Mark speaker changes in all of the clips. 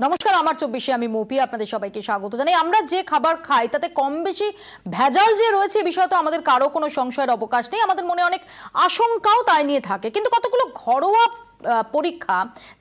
Speaker 1: নমস্কার, আমার 24-এ আমি মৌপি, আপনাদের সবাইকে স্বাগত জানাই। আমরা যে খাবার খাই তাতে কম বেশি ভেজাল যে রয়েছে এই বিষয়ে তো আমাদের কারো কোনো সংশয়ের অবকাশ নেই। আমাদের মনে অনেক আশঙ্কাও তাই নিয়ে থাকে, কিন্তু কতগুলো ঘরোয়া পরীক্ষা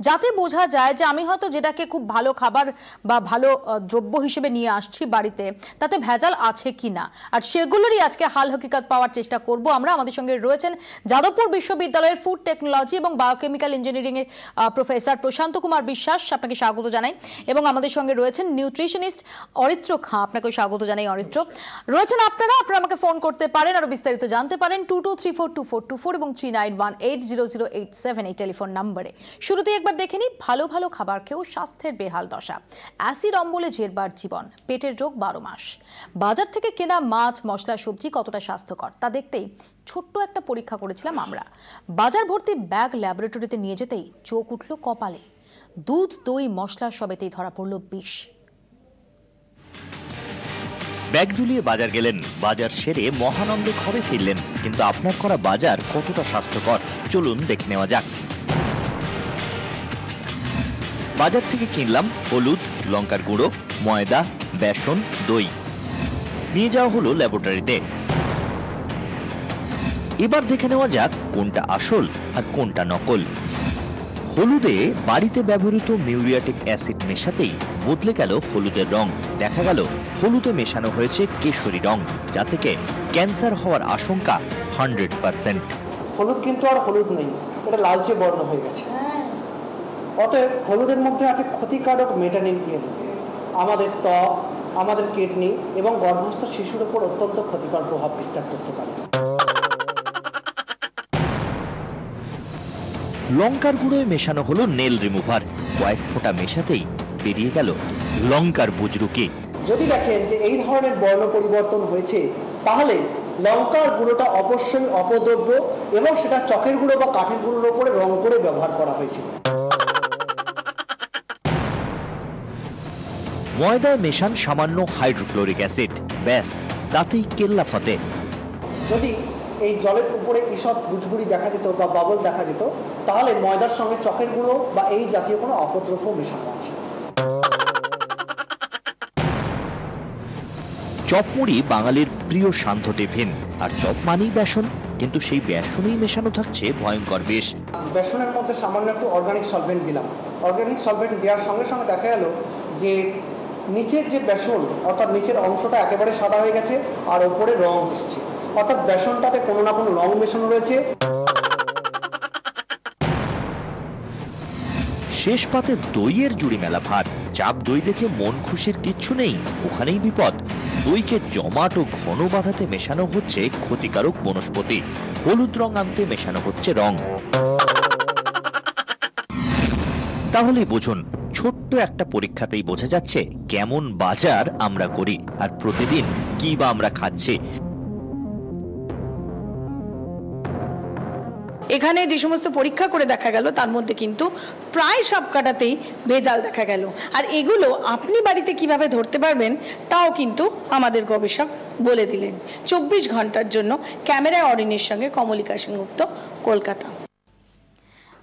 Speaker 1: যাতে বোঝা যায় যে আমি হয়তো যেটাকে খুব ভালো খাবার বা ভালো দ্রব্য হিসেবে নিয়ে আসছি বাড়িতে, তাতে ভেজাল আছে কিনা, আর সেগুলোরই আজকে হাল হকিকত পাওয়ার চেষ্টা করব আমরা। আমাদের সঙ্গে রয়েছেন যাদবপুর বিশ্ববিদ্যালয়ের ফুড টেকনোলজি এবং বায়োকেমিক্যাল ইঞ্জিনিয়ারিং এর প্রফেসর প্রশান্ত কুমার বিশ্বাস, আপনাকে স্বাগত জানাই। এবং আমাদের সঙ্গে রয়েছেন নিউট্রিশনিস্ট অরিত্র খাঁ, আপনাকেও স্বাগত জানাই। অরিত্র রয়েছেন আপনারা আমাকে ফোন করতে পারেন, আরো বিস্তারিত জানতে পারেন 22342424 এবং 39180087 এই টেলিফোন নম্বরে। শুরুতে একবার দেখে নিই ভালো ভালো খাবার খেয়েও স্বাস্থ্যের বেহাল দশা। অ্যাসিড অম্বলে জেরবার জীবন, পেটের রোগ 12 মাস। বাজার থেকে কেনা মাছ মশলা সবজি কতটা স্বাস্থ্যকর তা দেখতেই ছোট্ট একটা পরীক্ষা করেছিলাম আমরা। বাজার ভর্তি ব্যাগ ল্যাবরেটরিতে নিয়ে যেতেই চোখ উঠল কপালে। দুধ দই মশলা সবেতেই ধরা পড়ল বিষ।
Speaker 2: ব্যাগ দুলিয়ে বাজার গেলেন, বাজার সেরে মহানন্দে ঘরে ফিরলেন, কিন্তু আপনার করা বাজার কতটা স্বাস্থ্যকর চলুন দেখে নেওয়া যাক। বাজার থেকে কিনলাম হলুদ, লঙ্কার গুঁড়ো, ময়দা, বেসন, দই। নিয়ে যাওয়া হলো ল্যাবরেটরিতে। এবার দেখে নেওয়া যাক কোনটা আসল আর কোনটা নকল। হলুদে বাড়িতে ব্যবহৃত মিউরিয়াটিক অ্যাসিড মেশাতেই বদলে গেল হলুদের রং। দেখা গেল হলুদে মেশানো হয়েছে কেশরী রং, যা থেকে ক্যান্সার হওয়ার আশঙ্কা 100%।
Speaker 3: হলুদ কিন্তু আর হলুদ নেই, এটা লালচে বর্ণ হয়ে গেছে। অতএব হলুদের মধ্যে আছে ক্ষতিকারক মেটানিন ইয়েলো। আমাদের ত্বক, আমাদের কিডনি এবং গর্ভস্থ শিশুর উপর অত্যন্ত ক্ষতিকর প্রভাব বিস্তার করতে পারে।
Speaker 2: লঙ্কার গুঁড়োয় মেশানো হলো নেল রিমুভার। কয়েক ফোঁটা মেশাতেই বেরিয়ে গেল লঙ্কার বুজরুকি।
Speaker 3: যদি দেখেন যে এই ধরনের বর্ণ পরিবর্তন হয়েছে, তাহলে লঙ্কার গুঁড়োটা অবশ্যই অপদ্রব্য এবং সেটা চকের গুঁড়ো বা কাঠের গুঁড়োর উপরে রং করে ব্যবহার করা হয়েছিল।
Speaker 2: ময়দায় মেশান সামান্য হাইড্রোক্লোরিক অ্যাসিড, ব্যাস তাতেই কেল্লা ফতে।
Speaker 3: যদি এই জলের উপরে এইসব বুজবুড়ি দেখা যেত বা বাবল দেখা যেত, তাহলে ময়দার সঙ্গে চকের গুঁড়ো বা এই জাতীয় কোনো অপদ্রব্য মেশানো আছে।
Speaker 2: চপমুড়ি বাঙালির প্রিয় শান্ত টিফিন, আর চপ মানেই বেসন, কিন্তু সেই বেসনেই মেশানো থাকছে ভয়ঙ্কর বিষ।
Speaker 3: বেসনের মধ্যে সামান্য একটু অর্গানিক সলভেন্ট দিলাম। অর্গানিক সলভেন্ট দেওয়ার সঙ্গে সঙ্গে দেখা গেল যে নিচের যে বেসন, অর্থাৎ নিচের অংশটা একেবারে সাদা হয়ে গেছে আর ওপরে রং এসছে, অর্থাৎ বেসনটাতে কোনো না কোনো রং মেশানো রয়েছে।
Speaker 2: শেষ পাতে দইয়ের জুড়ি মেলা ভার। চাপ দই দেখে মন খুশির কিচ্ছু নেই, ওখানেই বিপদ। দইকে জমাট ও ঘন বাঁধাতে মেশানো হচ্ছে ক্ষতিকারক বনস্পতি। হলুদ রং আনতে মেশানো হচ্ছে রং। তাহলেই বুঝুন, ছোট্ট একটা পরীক্ষাতেই বোঝা যাচ্ছে কেমন বাজার আমরা করি আর প্রতিদিন কি বা আমরা খাচ্ছি।
Speaker 4: এখানে যে সমস্ত পরীক্ষা করে দেখা গেল তার মধ্যে কিন্তু প্রায় সব কাটাতেই ভেজাল দেখা গেল। আর এগুলো আপনি বাড়িতে কিভাবে ধরতে পারবেন তাও কিন্তু আমাদের গবেষক বলে দিলেন। 24 ঘন্টার জন্য ক্যামেরায় অরিনের সঙ্গে কমলিকা সেনগুপ্ত, কলকাতা।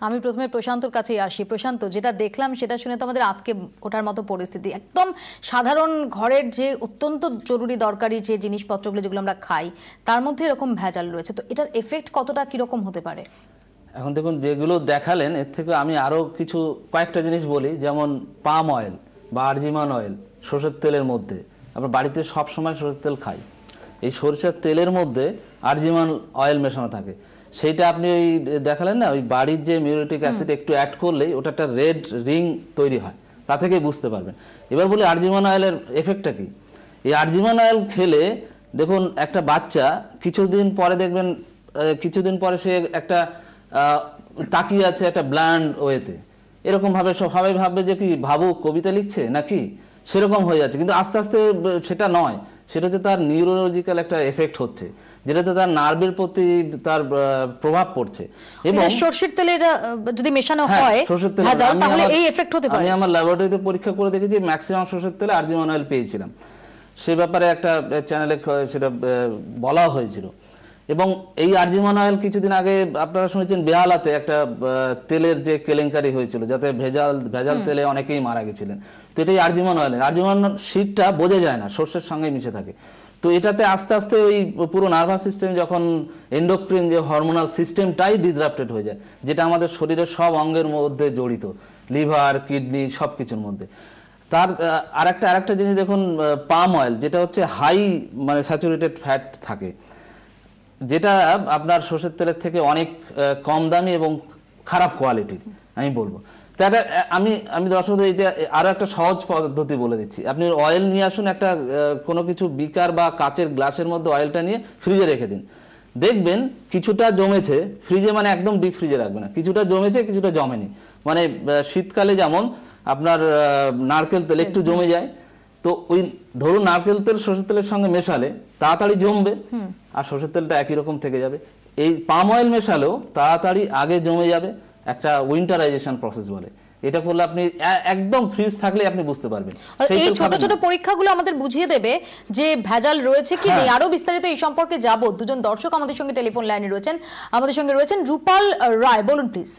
Speaker 1: আমি প্রথমে প্রশান্তর কাছেই আসি। প্রশান্ত, যেটা দেখলাম সেটা শুনে তো আমাদের আজকে ওঠার মতো পরিস্থিতি। একদম সাধারণ ঘরের যে অত্যন্ত জরুরি দরকারি যে জিনিসপত্রগুলো যেগুলো আমরা খাই, তার মধ্যে এরকম ভেজাল রয়েছে, তো এটার এফেক্ট কতটা কিরকম হতে পারে?
Speaker 5: এখন দেখুন, যেগুলো দেখালেন এর থেকে আমি আরও কয়েকটা জিনিস বলি। যেমন পাম অয়েল বা আরজিমান অয়েল, সরষের তেলের মধ্যে আমরা বাড়িতে সব সময় সরষের তেল খাই। এই সরষের তেলের মধ্যে আরজিমান অয়েল মেশানো থাকে। সেইটা আপনি ওই দেখালেন না, ওই বাড়ির যে মিউরিয়াটিক অ্যাসিড একটু অ্যাড করলেই ওটা একটা রেড রিং তৈরি হয়, তা থেকেই বুঝতে পারবেন। এবার বলি আরজিমান অয়েলের এফেক্টটা কি। এই আরজিমান অয়েল খেলে দেখুন, একটা বাচ্চা কিছুদিন পরে দেখবেন, কিছুদিন পরে সে একটা তাকিয়ে আছে একটা ব্ল্যান্ড ওয়েতে, এরকমভাবে সবাই ভাববে যে কি ভাবুক কবিতা লিখছে নাকি, সেরকম হয়ে যাচ্ছে। কিন্তু আস্তে আস্তে সেটা নয়, সেটা হচ্ছে তার নিউরোলজিক্যাল একটা এফেক্ট হচ্ছে, যেটাতে তার নার্ভের প্রতি তার প্রভাব পড়ছে। এবং
Speaker 1: সরষের তেলের যদি মেশানো হয় তাহলে এই এফেক্ট হতে পারে।
Speaker 5: আমি আমার ল্যাবরেটরিতে পরীক্ষা করে দেখেছি, ম্যাক্সিমাম সরষের তেলে আরজিমান অয়েল পেয়েছিলাম। সে ব্যাপারে একটা চ্যানেলে সেটা বলা হয়েছিল। এবং এই আরজিমান অয়েল কিছুদিন আগে আপনারা শুনেছেন বেহালাতে একটা তেলের যে কেলেঙ্কারি হয়েছিল, যাতে ভেজাল তেলে অনেকেই মারা গেছিলেন। তো এটাই আরজিমান অয়েল, আরজিমান শীটটা বোঝা যায় না, সর্ষের সঙ্গে মিশে থাকে। তো এটাতে আস্তে আস্তে ওই পুরো নার্ভাস সিস্টেম, যখন এন্ডোক্রিন যে হরমোনাল সিস্টেমটাই ডিসরাপ্টেড হয়ে যায়, যেটা আমাদের শরীরের সব অঙ্গের মধ্যে জড়িত, লিভার, কিডনি, সব কিছুর মধ্যে। তার আরেকটা জিনিস দেখুন, পাম অয়েল, যেটা হচ্ছে হাই মানে স্যাচুরেটেড ফ্যাট থাকে, যেটা আপনার সরষের তেলের থেকে অনেক কম দামি এবং খারাপ কোয়ালিটির আমি বলবো। তো আমি দর্শকদের এটা আরো একটা সহজ পদ্ধতি বলে দিচ্ছি। আপনি অয়েল নিয়ে আসুন, একটা কোনো কিছু বিকার বা কাচের গ্লাসের মধ্যে অয়েলটা নিয়ে ফ্রিজে রেখে দিন। দেখবেন কিছুটা জমেছে, ফ্রিজে মানে একদম ডিপ ফ্রিজে রাখবে না, কিছুটা জমেছে কিছুটা জমেনি। মানে শীতকালে যেমন আপনার নারকেল তেল একটু জমে যায়, তো ওই ধরুন নারকেল তেল সরষের তেলের সঙ্গে মেশালে তাড়াতাড়ি জমবে আর সরষের তেলটা একই রকম থেকে যাবে। এই পাম অয়েল মেশালেও তাড়াতাড়ি আগে জমে যাবে, একটা উইন্টারাইজেশন প্রসেস বলে। এটা করলে আপনি একদম ফ্রিজ থাকলে আপনি বুঝতে পারবেন।
Speaker 1: এই ছোট ছোট পরীক্ষাগুলো আমাদের বুঝিয়ে দেবে যে ভেজাল রয়েছে কি নেই। আরো বিস্তারিত এই সম্পর্কে যাব। দুজন দর্শক আমাদের সঙ্গে টেলিফোন লাইনে রয়েছেন। আমাদের সঙ্গে রয়েছেন রূপাল রায়, বলুন প্লিজ।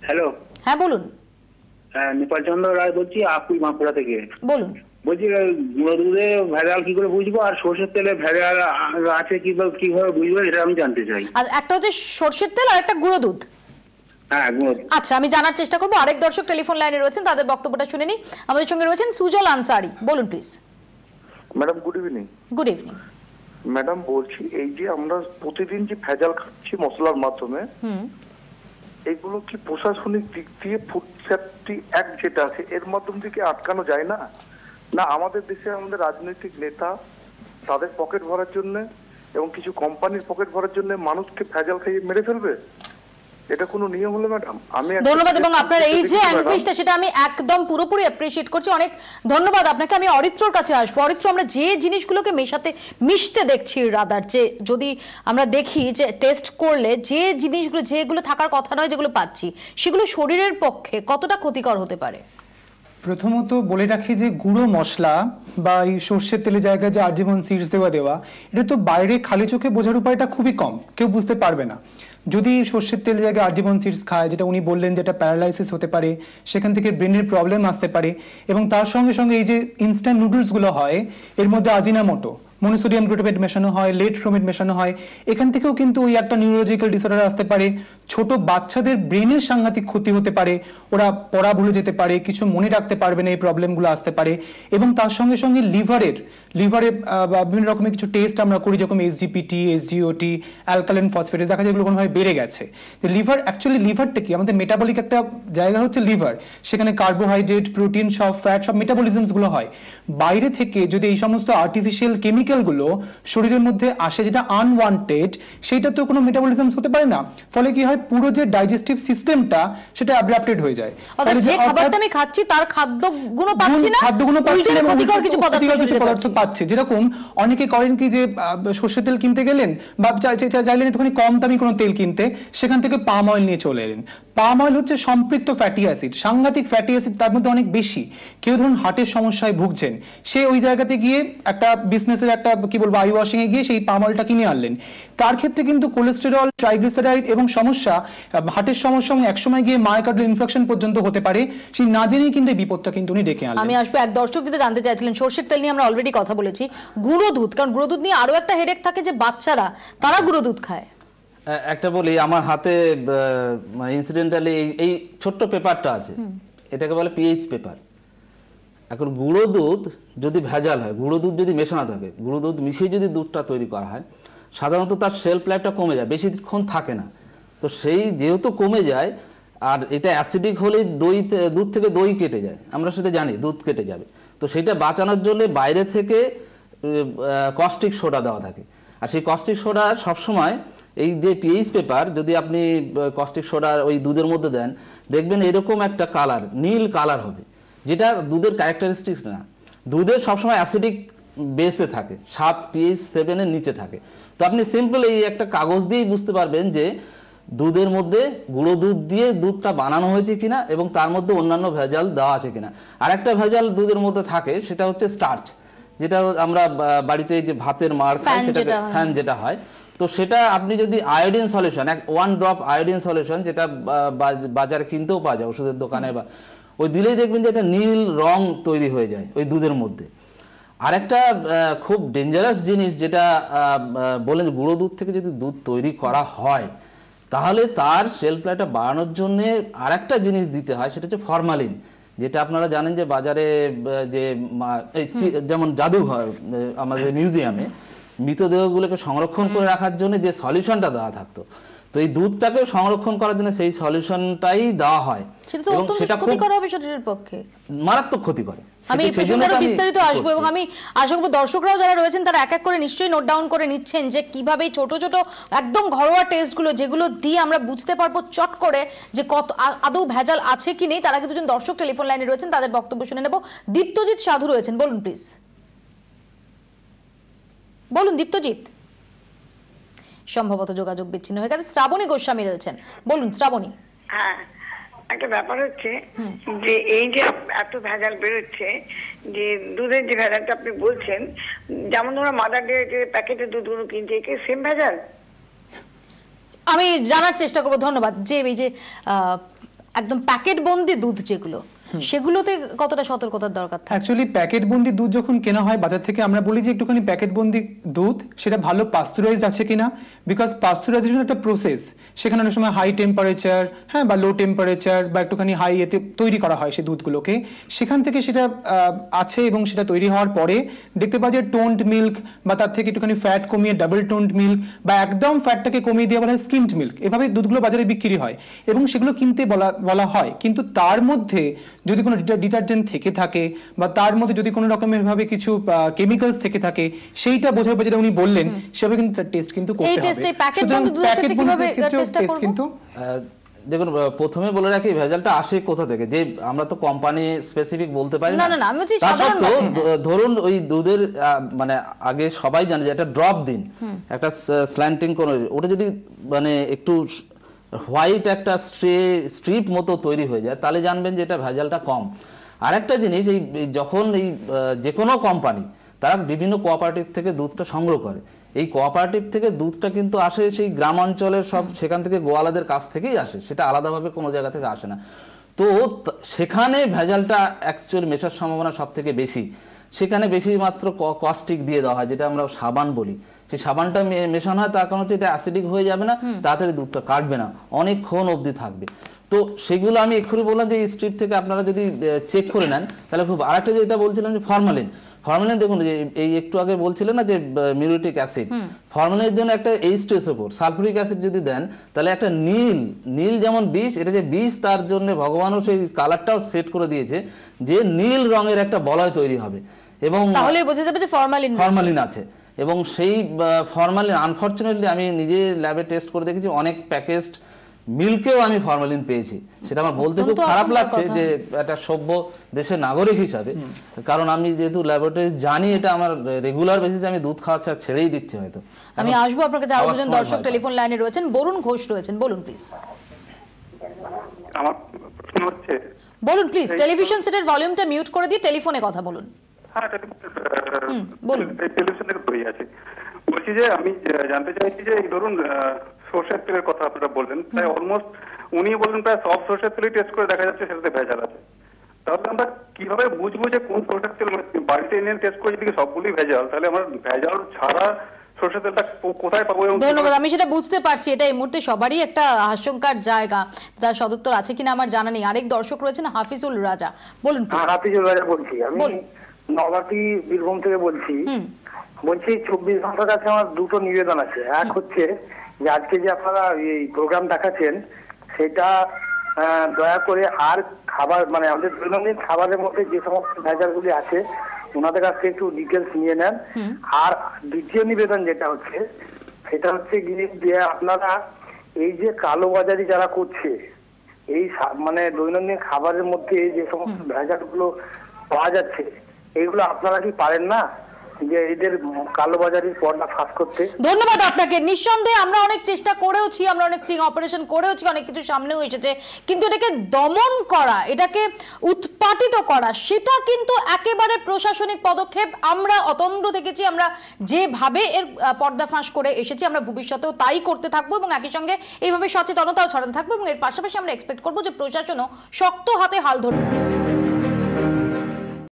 Speaker 6: হ্যালো,
Speaker 1: হ্যাঁ বলুন।
Speaker 6: হ্যাঁ, নিপাল চন্দ্র রায় বলছি, আকুই বাঁকুড়া থেকে।
Speaker 1: বলুন।
Speaker 6: বলছি গুঁড়ো দুধে ভেজাল কি করে বুঝবো, আর সরষের তেলে ভেজাল আছে কিভাবে বুঝবো, এটা আমি জানতে চাই।
Speaker 1: আর একটা হচ্ছে সরষের তেল আর একটা গুঁড়ো দুধ।
Speaker 6: হ্যাঁ, গুঁড়ো।
Speaker 1: আচ্ছা, আমি জানার চেষ্টা করবো। আরেক দর্শক টেলিফোন লাইনে রয়েছেন, তাদের বক্তব্যটা শুনে নিই। আমাদের সঙ্গে রয়েছেন সুজল আনসারি, বলুন please.
Speaker 7: Madam good evening.
Speaker 1: Good evening.
Speaker 7: Madam বলছি, এই যে আমরা প্রতিদিন যে ভেজাল খাচ্ছি মশলার মাধ্যমে, এগুলো কি প্রশাসনিক দিক দিয়ে ফুড সেফটি অ্যাক্ট যেটা আছে এর মাধ্যম থেকে আটকানো যায় না? না আমাদের দেশে আমাদের রাজনৈতিক নেতা তাদের পকেট ভরার জন্য এবং কিছু কোম্পানির পকেট ভরার জন্য মানুষকে ভেজাল খাইয়ে মেরে ফেলবে? এটা কোনো নিয়ম হলো ম্যাডাম? আমি
Speaker 1: ধন্যবাদ। এবং আপনার এই যে অ্যাঙ্গুইশটা, সেটা আমি একদম পুরোপুরি অ্যাপ্রিশিয়েট করছি। অনেক ধন্যবাদ আপনাকে। আমি অরিত্রর কাছে আসবো। অরিত্র, আমরা যে জিনিসগুলোকে মিশতে দেখছি, রাদার যে যদি আমরা দেখি যে টেস্ট করলে যে জিনিসগুলো যেগুলো থাকার কথা নয় যেগুলো পাচ্ছি, সেগুলো শরীরের পক্ষে কতটা ক্ষতিকর হতে পারে?
Speaker 8: প্রথমত বলে রাখি যে গুঁড়ো মশলা বা এই সর্ষের তেলের জায়গায় যে আরজিমন সিডস দেওয়া এটা তো বাইরে খালি চোখে বোঝার উপায়টা খুবই কম, কেউ বুঝতে পারবে না। যদি সর্ষের তেলের জায়গায় আরজিমন সিডস খায়, যেটা উনি বললেন যেটা প্যারালাইসিস হতে পারে, সেখান থেকে ব্রেনের প্রবলেম আসতে পারে। এবং তার সঙ্গে সঙ্গে এই যে ইনস্ট্যান্ট নুডলসগুলো হয়, এর মধ্যে আজিনামোটো, মনোসোডিয়াম গ্লুটামেট মেশানো হয়, লেট ক্রোমেট মেশানো হয়, এখান থেকেও কিন্তু ওই একটা নিউরোলজিক্যাল ডিসঅর্ডার আসতে পারে। ছোট বাচ্চাদের ব্রেনের সাংঘাতিক ক্ষতি হতে পারে, ওরা পড়া ভুলে যেতে পারে, কিছু মনে রাখতে পারবে না, এই প্রবলেমগুলো আসতে পারে। এবং তার সঙ্গে সঙ্গে লিভারে বিভিন্ন রকমের কিছু টেস্ট আমরা করি, যেরকম এসজিপিটি, এসজিওটি, অ্যালকালাইন ফসফেটেস, দেখা যায় এগুলো কোনোভাবে বেড়ে গেছে। যে লিভারটা কি আমাদের মেটাবলিক একটা জায়গা হচ্ছে লিভার, সেখানে কার্বোহাইড্রেট, প্রোটিন, সব ফ্যাট, সব মেটাবলিজমসগুলো হয়। বাইরে থেকে যদি এই সমস্ত আর্টিফিশিয়াল কেমিক্যালগুলো শরীরের মধ্যে আসে যেটা আনওয়ান্টেড, সেইটা তো কোনো মেটাবলিজম হতে পারে না। ফলে কি হয়, পুরো যে ডাইজেস্টিভ সিস্টেমটা সেটা অ্যাব্রাপ্টেড হয়ে যায়।
Speaker 1: যে খাবারটা আমি খাচ্ছি তার খাদ্যগুণ পাচ্ছি না, ক্ষতিকর কিছু পদার্থ
Speaker 8: পাচ্ছি। যেরকম অনেকে করেন কি, যে সরষের তেল কিনতে গেলেন বা চাইলেন একটুখানি কম দামি কোনো তেল কিনতে, সেখান থেকে পাম অয়েল নিয়ে চলে এলেন। পাম অয়েল হচ্ছে সম্পৃক্ত ফ্যাটি অ্যাসিড, সাংঘাতিক ফ্যাটি অ্যাসিড, তার মধ্যে অনেক বেশি। কেউ ধরুন হার্টের সমস্যায় ভুগছেন, সে ওই জায়গাতে গিয়ে একটা বিজনেসের একটা কি বলবো আই ওয়াশিং এ গিয়ে সেই পাম অয়েলটা কিনে আনলেন। তার ক্ষেত্রে কিন্তু কোলেস্টেরল, ট্রাইগ্লিসারাইড এবং সমস্যা, হার্টের সমস্যা, একসময় গিয়ে মায়োকার্ডিয়াল ইনফেকশন পর্যন্ত হতে পারে। সেই না জেনেই কিন্তু বিপদটা কিন্তু উনি ডেকে আনলেন।
Speaker 1: আমি আসবো। এক দর্শক যেটা জানতে চাইছিলেন, সরষের তেল নিয়ে আমরা অলরেডি কথা বলেছি, গুঁড়ো দুধ, কারণ গুঁড়ো দুধ নিয়ে আরো একটা হেডেক থাকে যে বাচ্চারা তারা গুঁড়ো দুধ খায়।
Speaker 5: একটা বলি, আমার হাতে ইনসিডেন্টালি এই ছোট্ট পেপারটা আছে, এটাকে বলে পিএইচ পেপার। এখন গুঁড়ো দুধ যদি ভেজাল হয়, গুঁড়ো দুধ যদি মেশানো থাকে, গুঁড়ো দুধ মিশিয়ে যদি দুধটা তৈরি করা হয়, সাধারণত তার শেলফ লাইফটা কমে যায়, বেশিক্ষণ থাকে না। তো সেই যেহেতু কমে যায়, আর এটা অ্যাসিডিক হলে দুধ থেকে দই কেটে যায়, আমরা সেটা জানি, দুধ কেটে যাবে। তো সেটা বাঁচানোর জন্য বাইরে থেকে কস্টিক সোডা দেওয়া থাকে। আর সেই কস্টিক সোডা সবসময় এই যে পিএইচ পেপার, যদি আপনি কস্টিক সোডা ওই দুধের মধ্যে দেন, দেখবেন এরকম একটা কালার, নীল কালার হবে, যেটা দুধের ক্যারেক্টারিস্টিক্স না। দুধের সবসময় অ্যাসিডিক বেসে থাকে, 7 pH 7 এর নিচে থাকে। তো আপনি সিম্পল এই একটা কাগজ দিয়েই বুঝতে পারবেন যে দুধের মধ্যে গুঁড়ো দুধ দিয়ে দুধটা বানানো হয়েছে কিনা এবং তার মধ্যে অন্যান্য ভেজাল দেওয়া আছে কিনা। আর একটা ভেজাল দুধের মধ্যে থাকে, সেটা হচ্ছে স্টার্চ, যেটা আমরা বাড়িতে যে ভাতের মাড় খাই, সেটা ফ্যান যেটা হয়, তো সেটা আপনি যদি iodine solution, 1 drop iodine solution, যেটা বাজারে কিনতেও পাওয়া যায় ওষুধের দোকানে, বা ওই দিলেই দেখবেন যে একটা নীল রং তৈরি হয়ে যায় ওই দুধের মধ্যে। আরেকটা খুব ডেঞ্জারাস জিনিস যেটা বলেন, গুঁড়ো দুধ থেকে যদি দুধ তৈরি করা হয় তাহলে তার শেলফ লাইফটা বাড়ানোর জন্য আরেকটা জিনিস দিতে হয়, সেটা হচ্ছে ফরমালিন। যেটা আপনারা জানেন যে বাজারে যে যেমন জাদুঘর, আমাদের মিউজিয়ামে মৃতদেহগুলোকে সংরক্ষণ করে রাখার জন্য যে সলিউশনটা দেওয়া থাকতো, তো এই দুধটাকে সংরক্ষণ করার জন্য সেই সলিউশনটাই দেওয়া হয়, এবং সেটা খুব
Speaker 1: ক্ষতিকর হবে শরীরের পক্ষে,
Speaker 5: মারাত্মক ক্ষতি করে।
Speaker 1: আমি এই প্রসঙ্গে আরো বিস্তারিত আসবো, এবং আমি আশা করব দর্শকরাও যারা রয়েছেন তারা এক এক করে নিশ্চয়ই নোট ডাউন করে নিচ্ছেন যে কিভাবে ছোট ছোট একদম ঘরোয়া টেস্টগুলো, যেগুলো দিয়ে আমরা বুঝতে পারবো চট করে যে কত আদৌ ভেজাল আছে কি নেই। তার আগে দুজন দর্শক টেলিফোন লাইনে রয়েছেন, তাদের বক্তব্য শুনে নেব। দীপ্তজিৎ সাধু রয়েছেন, বলুন প্লিজ। বলুন দীপ্তজিৎ। সম্ভবত যোগাযোগ বিচ্ছিন্ন হয়ে গেছে। শ্রাবণী গোস্বামী রয়েছেন, বলুন শ্রাবণী।
Speaker 9: হ্যাঁ, একটা ব্যাপার হচ্ছে যে এই যে এত ভেজাল বেরোচ্ছে, যে দুধের যে ভেজালটা আপনি বলছেন, যেমন ধরো মাদার ডেয়ারি যে প্যাকেটের দুধগুলো কিনছে, একে সেম ভেজাল?
Speaker 1: আমি জানার চেষ্টা করবো, ধন্যবাদ। যে এই যে একদম প্যাকেট বন্দি দুধ যেগুলো, সেগুলোতে কতটা সতর্কতার দরকার থাকে?
Speaker 8: অ্যাকচুয়ালি প্যাকেট বন্দি দুধ যখন কেনা হয় বাজার থেকে, আমরা বলি যে একটুখানি প্যাকেট বন্দি দুধ সেটা ভালো পাস্তুরাইজ আছে কিনা, বিকজ পাস্তুরাইজেশন একটা প্রসেস, সেখানে অনেক সময় হাই টেম্পারেচার, হ্যাঁ, বা লো টেম্পারেচার বা একটুখানি হাই এতে তৈরি করা হয় সেই দুধগুলোকে, সেখান থেকে সেটা আছে, এবং সেটা তৈরি হওয়ার পরে দেখতে পাওয়া যায় টোন্ড মিল্ক, বা তার থেকে একটুখানি ফ্যাট কমিয়ে ডাবল টোন্ড মিল্ক, বা একদম ফ্যাটটাকে কমিয়ে দিয়ে বলা হয় স্কিমড মিল্ক। এভাবে দুধগুলো বাজারে বিক্রি হয় এবং সেগুলো কিনতে বলা হয়, কিন্তু তার মধ্যে যদি কোনো ডিটারজেন্ট থেকে থাকে বা তার মধ্যে যদি কোনো রকমের ভাবে কিছু কেমিক্যালস থেকে থাকে, সেইটা বোঝার পর যেটা উনি বললেন সেভাবে কিন্তু টেস্ট কিন্তু করতে হবে।
Speaker 1: এই টেস্টে প্যাকেট বন্দি দুধের ক্ষেত্রে কিভাবে টেস্টটা করব?
Speaker 5: কিন্তু দেখুন, প্রথমে বলে রাখি ভেজালটা আসে কোথা থেকে, যে আমরা তো কোম্পানি স্পেসিফিক বলতে পারি না।
Speaker 1: না, আমি বলছি সাধারণ,
Speaker 5: ধরুন ওই দুধের মানে আগে সবাই জানে যে একটা ড্রপ দিন, একটা স্ল্যান্টিং কোন, ওটা যদি মানে একটু হোয়াইট একটা স্ট্রিপ মতো তৈরি হয়ে যায়, তাহলে জানবেন যে এটা ভেজালটা কম। আরেকটা জিনিস, এই যখন এই যে কোনো কোম্পানি তারা বিভিন্ন কোঅপারেটিভ থেকে দুধটা সংগ্রহ করে, এই কোঅপারেটিভ থেকে দুধটা কিন্তু আসে সেই গ্রাম অঞ্চলের সব, সেখান থেকে গোয়ালাদের কাছ থেকেই আসে, সেটা আলাদাভাবে কোনো জায়গা থেকে আসে না। তো সেখানে ভেজালটা অ্যাকচুয়ালি মেশার সম্ভাবনা সব থেকে বেশি। সেখানে বেশি মাত্র কস্টিক দিয়ে দেওয়া হয়, যেটা আমরা সাবান বলি, সেই সাবানটা মেশানো হয়, তার কারণ হচ্ছে এটা অ্যাসিডিক হয়ে যাবে না, তাড়াতাড়ি দুধটা কাটবে না, অনেকক্ষণ অবধি থাকবে। তো সেগুলো আমি এক্ষুনি বললাম যে এই স্ট্রিপ থেকে আপনারা যদি চেক করে নেন তাহলে খুব। আরেকটা যেটা বলছিলাম যে ফরমালিন, দেখুন যে এই একটু আগে বলছিলেন না যে মিউরিটিক অ্যাসিড, ফরমালিনের জন্য একটা H2SO4 সালফুরিক অ্যাসিড যদি দেন, তাহলে একটা নীল যেমন বিষ, এটা যে বিষ, তার জন্য ভগবানও সেই কালারটাও সেট করে দিয়েছে যে নীল রঙের একটা বলয় তৈরি হবে, এবং
Speaker 1: তাহলে বোঝা যাবে যে ফরমালিন
Speaker 5: আছে। এবং সেই ফরমালিন আনফরচুনেটলি আমি নিজে ল্যাবে টেস্ট করে দেখেছি, অনেক প্যাকেজড মিল্কেও আমি ফরমালিন পেয়েছি। সেটা আমার বলতে খুব খারাপ লাগছে যে একটা সভ্য দেশের নাগরিক হিসাবে, কারণ আমি যেহেতু ল্যাবরেটরি জানি, এটা আমার রেগুলার বেসিসে আমি দুধ খাওয়া ছেড়েই দিচ্ছি হয়তো।
Speaker 1: আমি আসবো আপনাকে, আরো দুজন দর্শক টেলিফোন লাইনে রয়েছেন, বরুণ ঘোষ রয়েছেন, বলুন প্লিজ।
Speaker 10: আমার প্রশ্ন হচ্ছে,
Speaker 1: বলুন প্লিজ, টেলিভিশন সেটের ভলিউমটা মিউট করে দিয়ে টেলিফোনে কথা বলুন।
Speaker 10: হ্যাঁ,
Speaker 1: বলুন।
Speaker 10: টেলিভিশন থেকে বই আছে। বলছি যে আমি জানতে চাইছি যে এই ধরুন সরষের তেলের কথা আপনারা বললেন, প্রায় অলমোস্ট উনি বললেন প্রায় সব সরষের তেলই টেস্ট করে দেখা যাচ্ছে সেটাতে ভেজাল আছে। তাহলে আমরা কিভাবে বুঝবো যে কোন সরষের তেল, বাড়িতে এনে টেস্ট করে যদি সবগুলি ভেজাল, তাহলে আমরা ভেজাল ছাড়া সরষের তেলটা কোথায় পাবো?
Speaker 1: ধন্যবাদ, আমি সেটা বুঝতে পারছি। এটা এই মুহূর্তে সবারই একটা আশঙ্কার জায়গা, তার সদুত্তর আছে কিনা আমার জানা নেই। আরেক দর্শক রয়েছেন হাফিজুল রাজা, বলুন।
Speaker 11: হাফিজুল রাজা বলছি, আমি নবাটি বীরভূম থেকে বলছি। 24 ঘন্টার কাছে আমার দুটো নিবেদন আছে। এক হচ্ছে যে আজকে যে আপনারা এই প্রোগ্রাম দেখাচ্ছেন, সেটা দয়া করে আর খাবার, মানে আমাদের দৈনন্দিন খাবারের মধ্যে যে সমস্ত ভেজালগুলি আছে ওনাদের কাছ থেকে একটু ডিটেলস নিয়ে নেন। আর দ্বিতীয় নিবেদন যেটা হচ্ছে, সেটা হচ্ছে যে আপনারা এই যে কালোবাজারি যারা করছে, এই মানে দৈনন্দিন খাবারের মধ্যে যে সমস্ত ভেজালগুলো পাওয়া যাচ্ছে, এইগুলো আপনারা কি পারেন না যে এদের কালোবাজারির পর্দা ফাঁস করতে।
Speaker 1: ধন্যবাদ আপনাকে। নিঃসন্দেহে আমরা অনেক চেষ্টা করেওছি, আমরা অনেক স্টিং অপারেশন করেওছি, অনেক কিছু সামনেও এসেছে, কিন্তু এটাকে দমন করা, এটাকে উৎপাটিত করা, সেটা কিন্তু একেবারে প্রশাসনিক পদক্ষেপ। আমরা অতন্দ্র থেকেছি, আমরা যেভাবে এর পর্দা ফাঁস করে এসেছি আমরা ভবিষ্যতেও তাই করতে থাকবো এবং একই সঙ্গে এইভাবে সচেতনতাও ছড়াতে থাকবো এবং এর পাশাপাশি আমরা এক্সপেক্ট করবো যে প্রশাসনও শক্ত হাতে হাল ধরবে।